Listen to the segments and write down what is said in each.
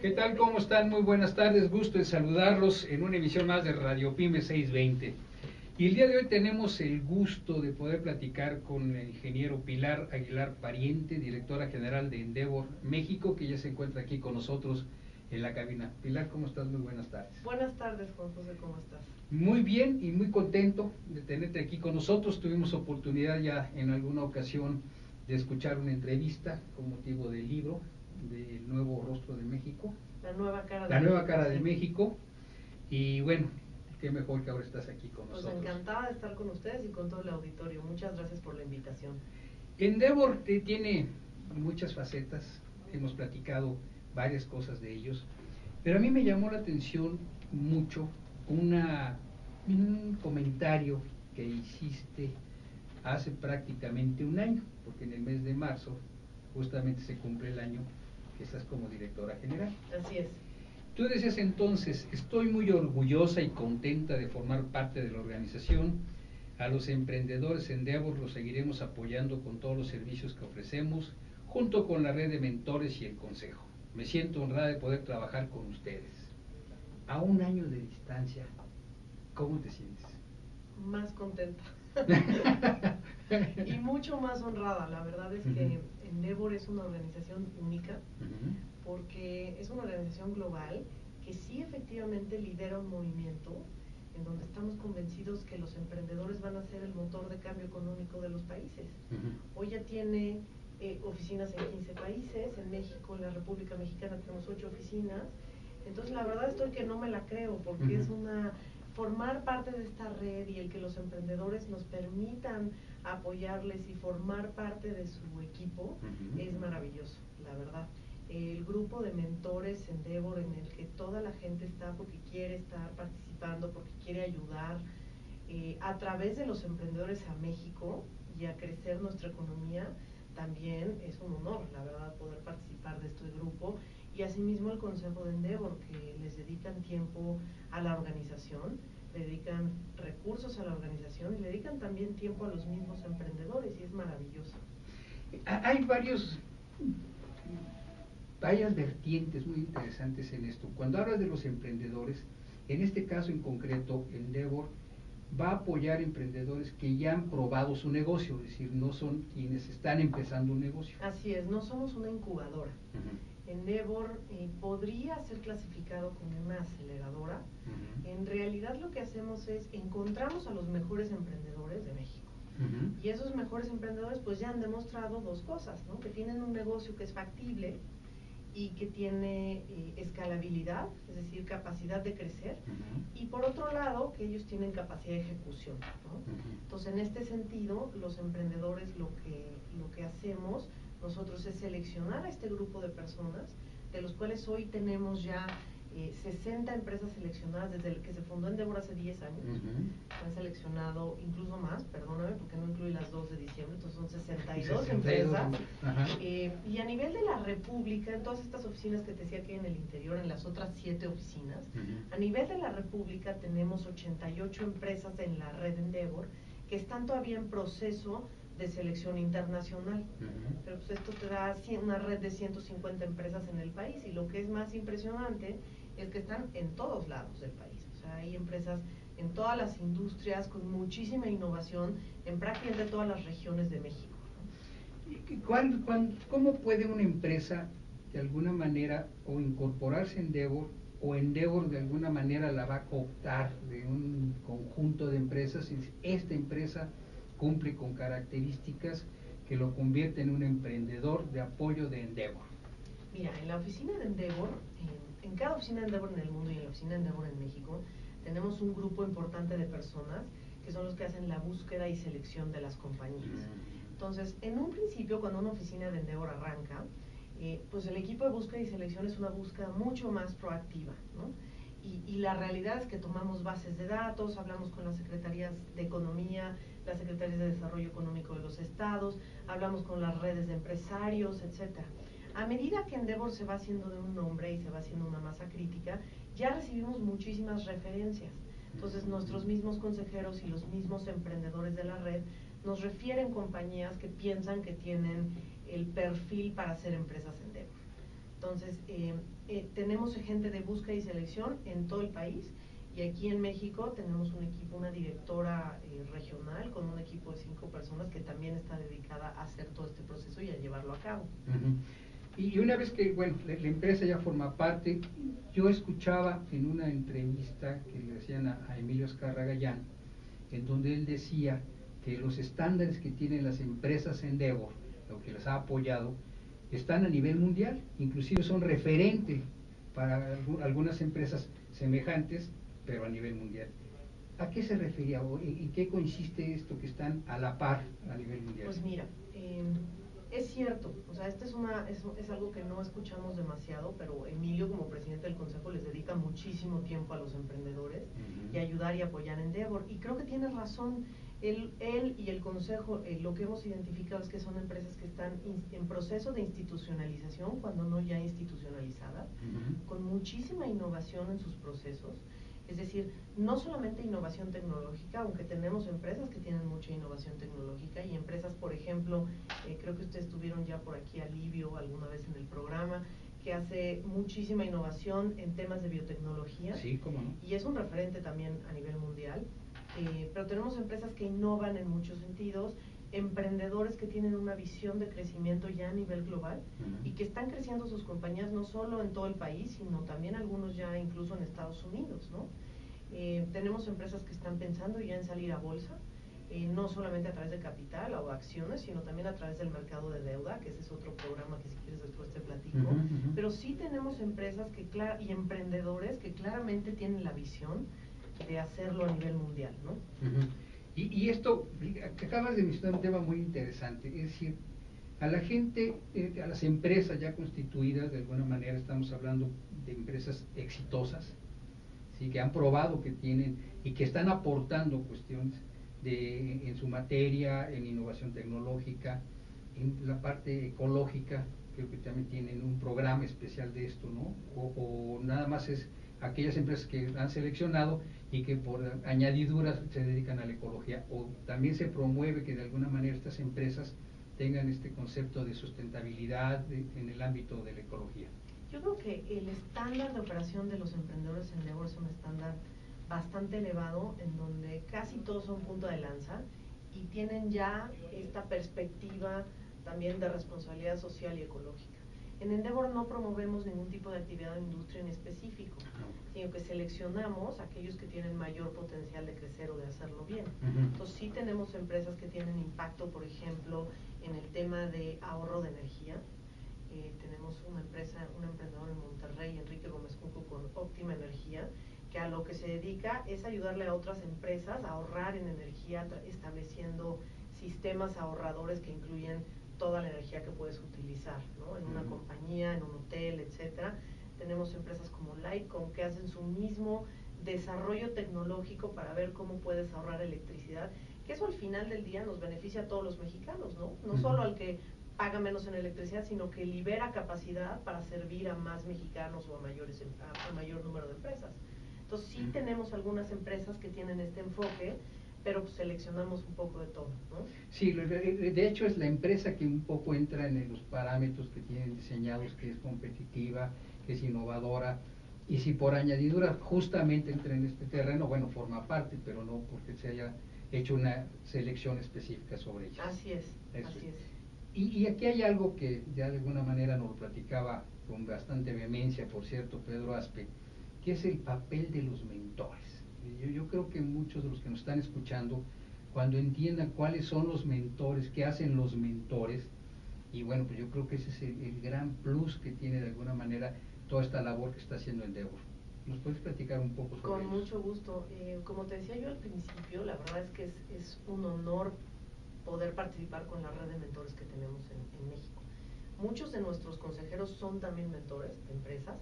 ¿Qué tal? ¿Cómo están? Muy buenas tardes, gusto en saludarlos en una emisión más de Radio Pyme 620. Y el día de hoy tenemos el gusto de poder platicar con el ingeniero Pilar Aguilar Pariente, directora general de Endeavor México, que ya se encuentra aquí con nosotros en la cabina. Pilar, ¿cómo estás? Muy buenas tardes. Buenas tardes, Juan José, ¿cómo estás? Muy bien y muy contento de tenerte aquí con nosotros. Tuvimos oportunidad ya en alguna ocasión de escuchar una entrevista con motivo del libro del Nuevo Rostro de México. La nueva cara de México. Y bueno, qué mejor que ahora estás aquí con nosotros. Pues encantada de estar con ustedes y con todo el auditorio. Muchas gracias por la invitación. Endeavor tiene muchas facetas, hemos platicado varias cosas de ellos, pero a mí me llamó la atención mucho un comentario que hiciste hace prácticamente un año, porque en el mes de marzo justamente se cumple el año que estás como directora general. Así es. Tú decías entonces: estoy muy orgullosa y contenta de formar parte de la organización. A los emprendedores Endeavor los seguiremos apoyando con todos los servicios que ofrecemos, junto con la red de mentores y el consejo. Me siento honrada de poder trabajar con ustedes. A un año de distancia, ¿cómo te sientes? Más contenta. Y mucho más honrada. La verdad es que Endeavor es una organización única, porque es una organización global que sí efectivamente lidera un movimiento en donde estamos convencidos que los emprendedores van a ser el motor de cambio económico de los países. Hoy ya tiene oficinas en 15 países, en México, en la República Mexicana tenemos 8 oficinas. Entonces la verdad estoy que no me la creo, porque es formar parte de esta red y el que los emprendedores nos permitan apoyarles y formar parte de su equipo es maravilloso, la verdad. El grupo de mentores Endeavor, en el que toda la gente está porque quiere estar participando, porque quiere ayudar a través de los emprendedores a México y a crecer nuestra economía, también es un honor, la verdad, poder participar de este grupo. Y asimismo el consejo de Endeavor, que les dedican tiempo a la organización, le dedican recursos a la organización y le dedican también tiempo a los mismos emprendedores, y es maravilloso. Hay varias vertientes muy interesantes en esto. Cuando hablas de los emprendedores, en este caso en concreto, Endeavor va a apoyar emprendedores que ya han probado su negocio, es decir, no son quienes están empezando un negocio. Así es, no somos una incubadora. Endeavor podría ser clasificado como una aceleradora. En realidad lo que hacemos es encontramos a los mejores emprendedores de México. Y esos mejores emprendedores pues ya han demostrado dos cosas, ¿no? Que tienen un negocio que es factible y que tiene escalabilidad, es decir, capacidad de crecer, y por otro lado, que ellos tienen capacidad de ejecución, ¿no? Entonces, en este sentido, los emprendedores lo que hacemos nosotros es seleccionar a este grupo de personas, de los cuales hoy tenemos ya 60 empresas seleccionadas desde el que se fundó Endeavor hace 10 años. Han seleccionado incluso más, perdóname, porque no incluye las 2 de diciembre, entonces son 62 empresas. Y a nivel de la República, en todas estas oficinas que te decía que hay en el interior, en las otras 7 oficinas, a nivel de la República tenemos 88 empresas en la red Endeavor que están todavía en proceso de selección internacional. Pero pues esto te da una red de 150 empresas en el país, y lo que es más impresionante es que están en todos lados del país. O sea, hay empresas en todas las industrias con muchísima innovación en prácticamente todas las regiones de México. ¿Cómo puede una empresa de alguna manera o incorporarse a Endeavor, o Endeavor de alguna manera la va a cooptar de un conjunto de empresas y esta empresa cumple con características que lo convierte en un emprendedor de apoyo de Endeavor? Mira, en la oficina de Endeavor, en cada oficina de Endeavor en el mundo y en la oficina de Endeavor en México, tenemos un grupo importante de personas que son los que hacen la búsqueda y selección de las compañías. Entonces, en un principio, cuando una oficina de Endeavor arranca, pues el equipo de búsqueda y selección es una búsqueda mucho más proactiva, ¿no? Y la realidad es que tomamos bases de datos, hablamos con las secretarías de Economía, las secretarías de Desarrollo Económico de los estados, hablamos con las redes de empresarios, etcétera. A medida que Endeavor se va haciendo de un nombre y se va haciendo una masa crítica, ya recibimos muchísimas referencias. Entonces, nuestros mismos consejeros y los mismos emprendedores de la red nos refieren compañías que piensan que tienen el perfil para ser empresas Endeavor. Entonces, tenemos gente de búsqueda y selección en todo el país, y aquí en México tenemos un equipo, una directora regional con un equipo de 5 personas que también está dedicada a hacer todo este proceso y a llevarlo a cabo. Y una vez que, bueno, la empresa ya forma parte, yo escuchaba en una entrevista que le hacían a Emilio Azcárraga Gallán, en donde él decía que los estándares que tienen las empresas Endeavor, lo que les ha apoyado, están a nivel mundial, inclusive son referente para algunas empresas semejantes, pero a nivel mundial. ¿A qué se refería o en qué consiste esto que están a la par a nivel mundial? Pues mira, es cierto, o sea, es algo que no escuchamos demasiado, pero Emilio, como presidente del consejo, les dedica muchísimo tiempo a los emprendedores y ayudar y apoyar en Endeavor. Y creo que tienes razón, él y el consejo, lo que hemos identificado es que son empresas que están en proceso de institucionalización, cuando no ya institucionalizadas, con muchísima innovación en sus procesos. Es decir, no solamente innovación tecnológica, aunque tenemos empresas que tienen mucha innovación tecnológica y empresas, por ejemplo, creo que ustedes tuvieron ya por aquí a Livio alguna vez en el programa, que hace muchísima innovación en temas de biotecnología. Sí, cómo no. Y es un referente también a nivel mundial. Pero tenemos empresas que innovan en muchos sentidos, emprendedores que tienen una visión de crecimiento ya a nivel global y que están creciendo sus compañías no solo en todo el país, sino también algunos ya incluso en Estados Unidos, ¿no? Tenemos empresas que están pensando ya en salir a bolsa, no solamente a través de capital o acciones, sino también a través del mercado de deuda, que ese es otro programa que si quieres después te platico. Pero sí tenemos empresas y emprendedores que claramente tienen la visión de hacerlo a nivel mundial, ¿no? Y esto, que acabas de mencionar un tema muy interesante, es decir, a la gente, a las empresas ya constituidas, de alguna manera estamos hablando de empresas exitosas, ¿sí? Que han probado que tienen y que están aportando cuestiones en su materia, en innovación tecnológica, en la parte ecológica, creo que también tienen un programa especial de esto, ¿no? O nada más es aquellas empresas que han seleccionado y que por añadiduras se dedican a la ecología, o también se promueve que de alguna manera estas empresas tengan este concepto de sustentabilidad en el ámbito de la ecología. Yo creo que el estándar de operación de los emprendedores en Endeavor es un estándar bastante elevado, en donde casi todos son punta de lanza y tienen ya esta perspectiva también de responsabilidad social y ecológica. En Endeavor no promovemos ningún tipo de actividad de industria en específico, sino que seleccionamos aquellos que tienen mayor potencial de crecer o de hacerlo bien. Entonces sí tenemos empresas que tienen impacto, por ejemplo, en el tema de ahorro de energía. Tenemos una empresa, un emprendedor en Monterrey, Enrique Gómez Junco, con Óptima Energía, que a lo que se dedica es ayudarle a otras empresas a ahorrar en energía, estableciendo sistemas ahorradores que incluyen toda la energía que puedes utilizar, ¿no? En una compañía, en un hotel, etcétera. Tenemos empresas como Lightcom que hacen su mismo desarrollo tecnológico para ver cómo puedes ahorrar electricidad, que eso al final del día nos beneficia a todos los mexicanos, ¿no? No solo al que paga menos en electricidad, sino que libera capacidad para servir a más mexicanos o a mayor número de empresas. Entonces sí tenemos algunas empresas que tienen este enfoque, pero pues seleccionamos un poco de todo, ¿no? Sí, de hecho es la empresa que un poco entra en los parámetros que tienen diseñados, que es competitiva, que es innovadora, y si por añadidura justamente entra en este terreno, bueno, forma parte, pero no porque se haya hecho una selección específica sobre ella. Así es, así es. Y aquí hay algo que ya de alguna manera nos lo platicaba con bastante vehemencia, por cierto, Pedro Aspe, que es el papel de los mentores. Yo creo que muchos de los que nos están escuchando, cuando entiendan cuáles son los mentores, qué hacen los mentores, y bueno, pues yo creo que ese es el gran plus que tiene de alguna manera toda esta labor que está haciendo Endeavor. ¿Nos puedes platicar un poco sobre eso? Con mucho gusto. Como te decía yo al principio, la verdad es que es un honor poder participar con la red de mentores que tenemos en México. Muchos de nuestros consejeros son también mentores de empresas.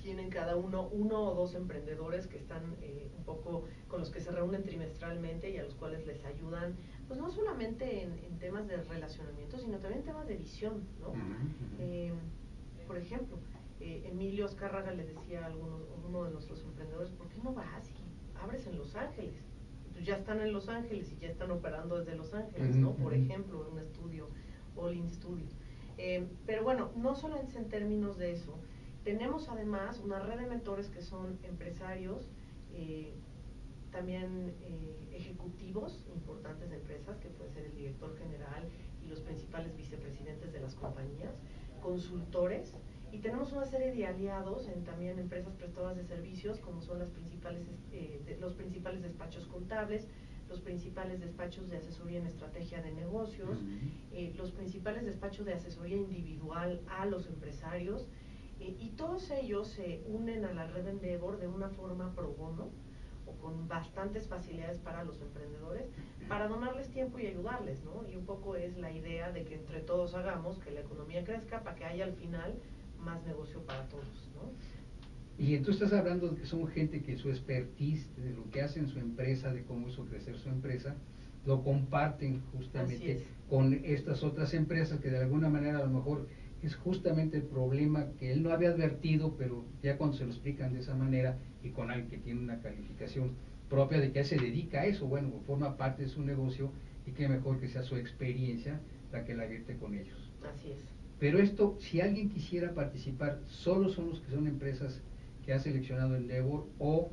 Tienen cada uno o dos emprendedores que están un poco con los que se reúnen trimestralmente y a los cuales les ayudan, pues no solamente en temas de relacionamiento, sino también en temas de visión, ¿no? Por ejemplo, Emilio Azcárraga le decía a uno de nuestros emprendedores, ¿por qué no vas y abres en Los Ángeles? Pues ya están en Los Ángeles y ya están operando desde Los Ángeles, ¿no? Por ejemplo, en un estudio, All In Studio. Pero bueno, no solamente en términos de eso, tenemos además una red de mentores que son empresarios, también ejecutivos importantes de empresas, que puede ser el director general y los principales vicepresidentes de las compañías, consultores, y tenemos una serie de aliados en también empresas prestadoras de servicios, como son los principales despachos contables, los principales despachos de asesoría en estrategia de negocios, los principales despachos de asesoría individual a los empresarios, y todos ellos se unen a la red Endeavor de una forma pro bono, o con bastantes facilidades para los emprendedores, para donarles tiempo y ayudarles, ¿no? Y un poco es la idea de que entre todos hagamos que la economía crezca para que haya al final más negocio para todos, ¿no? Y entonces estás hablando de que son gente que su expertise, de lo que hace en su empresa, de cómo hizo crecer su empresa, lo comparten justamente con estas otras empresas que de alguna manera a lo mejor es justamente el problema que él no había advertido, pero ya cuando se lo explican de esa manera y con alguien que tiene una calificación propia de que él se dedica a eso, bueno, forma parte de su negocio y que mejor que sea su experiencia la que la vierte con ellos. Así es. Pero esto, si alguien quisiera participar, solo son los que son empresas que ha seleccionado Endeavor, o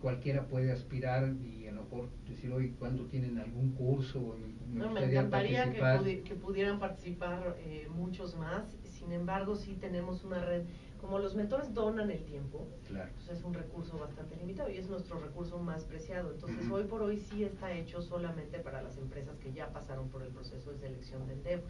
cualquiera puede aspirar y a lo mejor decir, hoy ¿cuándo tienen algún curso? Me encantaría que pudieran participar muchos más. Sin embargo, sí tenemos una red, como los mentores donan el tiempo, claro, pues es un recurso bastante limitado y es nuestro recurso más preciado. Entonces, hoy por hoy sí está hecho solamente para las empresas que ya pasaron por el proceso de selección de Endeavor.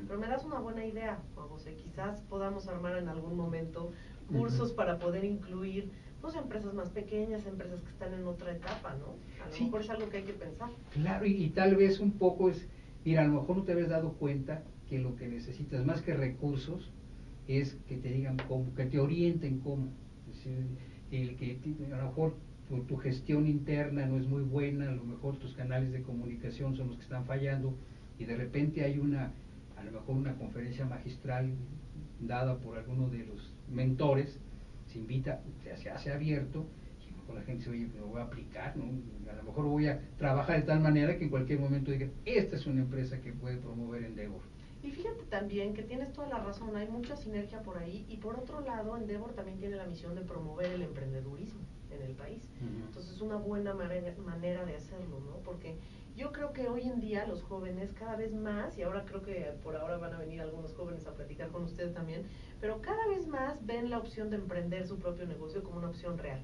Pero me das una buena idea, Juan José, quizás podamos armar en algún momento cursos para poder incluir pues empresas más pequeñas, empresas que están en otra etapa, ¿no? A lo mejor es algo que hay que pensar. Claro, y tal vez un poco es, mira, a lo mejor no te habías dado cuenta que lo que necesitas más que recursos es que te digan cómo, que te orienten cómo. Es decir, el que a lo mejor tu gestión interna no es muy buena, a lo mejor tus canales de comunicación son los que están fallando, y de repente hay a lo mejor una conferencia magistral dada por alguno de los mentores, se invita, se hace abierto, y a lo mejor la gente dice, oye, me voy a aplicar, ¿no? A lo mejor voy a trabajar de tal manera que en cualquier momento diga, esta es una empresa que puede promover Endeavor. Y fíjate también que tienes toda la razón, hay mucha sinergia por ahí, y por otro lado, Endeavor también tiene la misión de promover el emprendedurismo en el país. Entonces es una buena manera de hacerlo, ¿no? Porque yo creo que hoy en día los jóvenes cada vez más, y ahora creo que por ahora van a venir algunos jóvenes a platicar con ustedes también, pero cada vez más ven la opción de emprender su propio negocio como una opción real.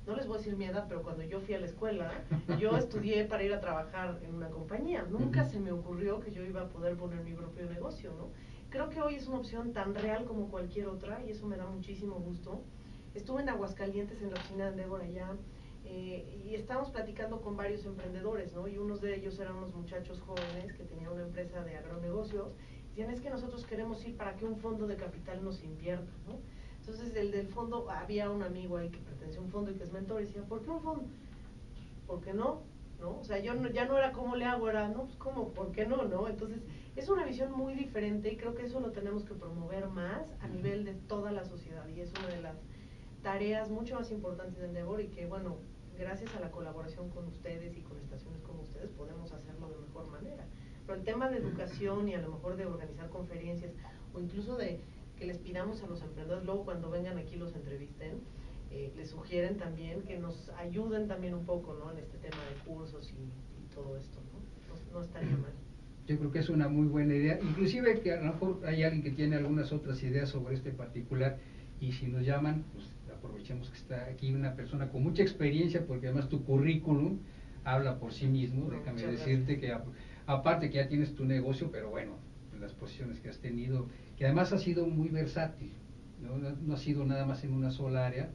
No les voy a decir mi edad, pero cuando yo fui a la escuela, yo estudié para ir a trabajar en una compañía. Nunca se me ocurrió que yo iba a poder poner mi propio negocio, ¿no? Creo que hoy es una opción tan real como cualquier otra y eso me da muchísimo gusto. Estuve en Aguascalientes, en la oficina de Endeavor allá, y estábamos platicando con varios emprendedores, ¿no? Y unos de ellos eran unos muchachos jóvenes que tenían una empresa de agronegocios. Decían, es que nosotros queremos ir para que un fondo de capital nos invierta, ¿no? Entonces, el del fondo, había un amigo ahí que pertenece a un fondo y que es mentor, y decía, ¿por qué un fondo? ¿Por qué no? ¿No? O sea, yo no, ya no era cómo le hago, era, no, pues cómo, ¿por qué no? ¿No? Entonces, es una visión muy diferente y creo que eso lo tenemos que promover más a nivel de toda la sociedad y es una de las tareas mucho más importantes de Endeavor y que, bueno, gracias a la colaboración con ustedes y con estaciones como ustedes podemos hacerlo de mejor manera. Pero el tema de educación y a lo mejor de organizar conferencias o incluso de que les pidamos a los emprendedores, luego cuando vengan aquí los entrevisten, les sugieren también que nos ayuden también un poco, ¿no? En este tema de cursos y todo esto, ¿no? No estaría mal. Yo creo que es una muy buena idea, inclusive que a lo mejor hay alguien que tiene algunas otras ideas sobre este particular y si nos llaman, pues aprovechemos que está aquí una persona con mucha experiencia porque además tu currículum habla por sí mismo, déjame decirte que aparte que ya tienes tu negocio, pero bueno, las posiciones que has tenido, que además ha sido muy versátil, no ha sido nada más en una sola área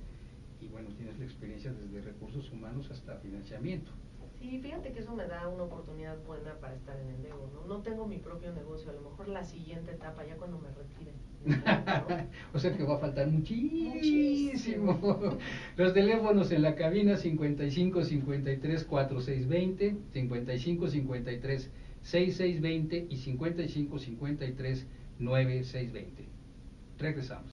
y bueno, tienes la experiencia desde recursos humanos hasta financiamiento. Sí, fíjate que eso me da una oportunidad buena para estar en Endeavor, ¿no? No tengo mi propio negocio, a lo mejor la siguiente etapa, ya cuando me retire. ¿No? O sea que va a faltar muchísimo. Los teléfonos en la cabina 55 53 4620, 55 53 6620 y 55 53 9620. Regresamos.